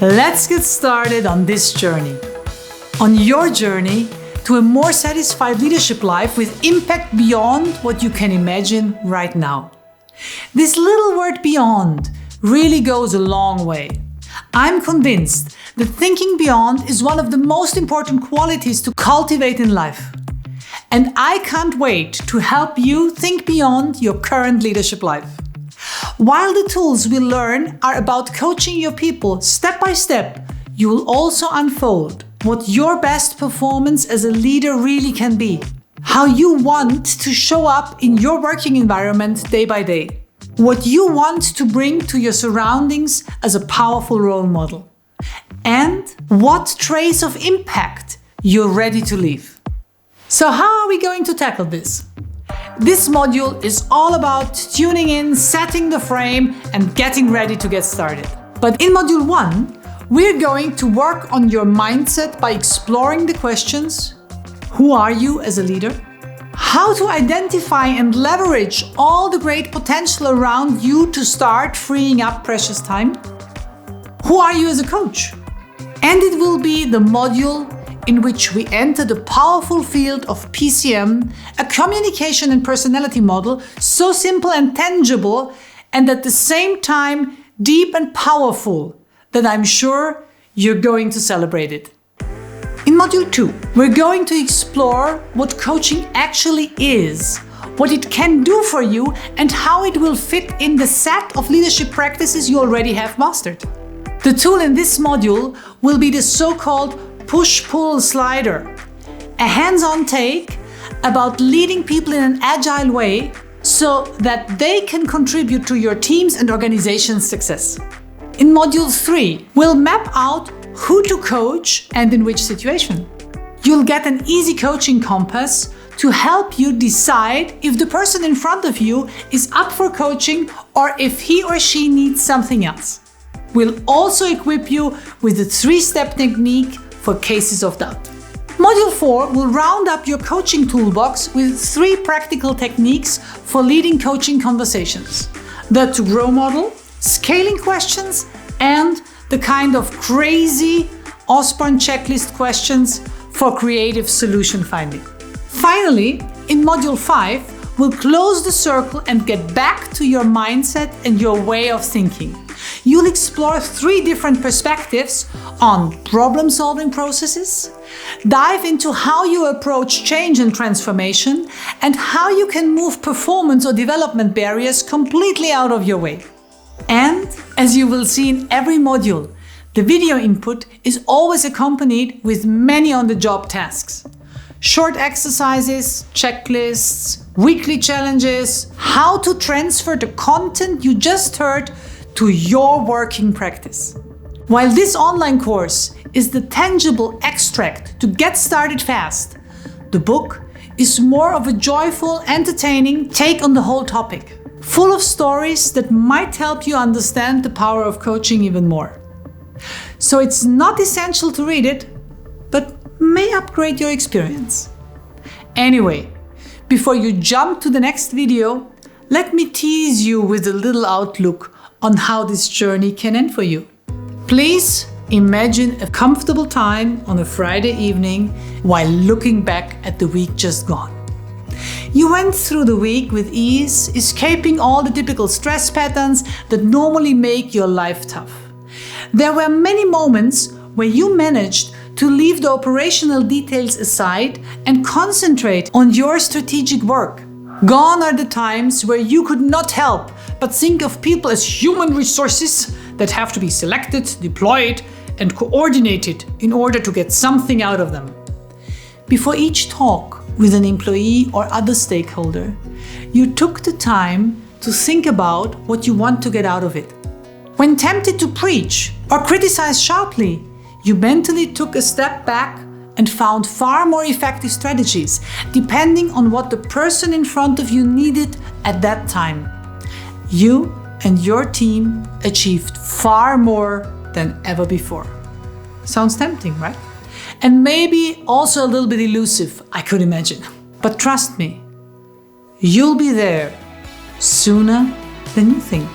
Let's get started on this journey. On your journey to a more satisfied leadership life with impact beyond what you can imagine right now. This little word beyond really goes a long way. I'm convinced that thinking beyond is one of the most important qualities to cultivate in life. And I can't wait to help you think beyond your current leadership life. While the tools we learn are about coaching your people step by step, you will also unfold what your best performance as a leader really can be. How you want to show up in your working environment day by day. What you want to bring to your surroundings as a powerful role model. And what trace of impact you're ready to leave. So how are we going to tackle this? This module is all about tuning in, setting the frame, and getting ready to get started. But in Module 1, we're going to work on your mindset by exploring the questions: who are you as a leader? How to identify and leverage all the great potential around you to start freeing up precious time? Who are you as a coach? And it will be the module in which we enter the powerful field of PCM, a communication and personality model so simple and tangible, and at the same time deep and powerful, that I'm sure you're going to celebrate it. In Module 2, we're going to explore what coaching actually is, what it can do for you, and how it will fit in the set of leadership practices you already have mastered. The tool in this module will be the so-called push-pull slider, a hands-on take about leading people in an agile way so that they can contribute to your team's and organization's success. In Module 3, we'll map out who to coach and in which situation. You'll get an easy coaching compass to help you decide if the person in front of you is up for coaching or if he or she needs something else. We'll also equip you with the 3-step technique for cases of doubt. Module 4 will round up your coaching toolbox with 3 practical techniques for leading coaching conversations: the to grow model, scaling questions, and the kind of crazy Osborne checklist questions for creative solution finding. Finally, in Module 5, we'll close the circle and get back to your mindset and your way of thinking. You'll explore 3 different perspectives on problem-solving processes, dive into how you approach change and transformation, and how you can move performance or development barriers completely out of your way. And, as you will see in every module, the video input is always accompanied with many on-the-job tasks. Short exercises, checklists, weekly challenges, how to transfer the content you just heard to your working practice. While this online course is the tangible extract to get started fast, the book is more of a joyful, entertaining take on the whole topic, full of stories that might help you understand the power of coaching even more. So it's not essential to read it, but may upgrade your experience. Anyway, before you jump to the next video, let me tease you with a little outlook on how this journey can end for you. Please imagine a comfortable time on a Friday evening while looking back at the week just gone. You went through the week with ease, escaping all the typical stress patterns that normally make your life tough. There were many moments where you managed to leave the operational details aside and concentrate on your strategic work. Gone are the times where you could not help but think of people as human resources that have to be selected, deployed, and coordinated in order to get something out of them. Before each talk with an employee or other stakeholder, you took the time to think about what you want to get out of it. When tempted to preach or criticize sharply, you mentally took a step back and found far more effective strategies, depending on what the person in front of you needed at that time. You and your team achieved far more than ever before. Sounds tempting, right? And maybe also a little bit elusive, I could imagine. But trust me, you'll be there sooner than you think.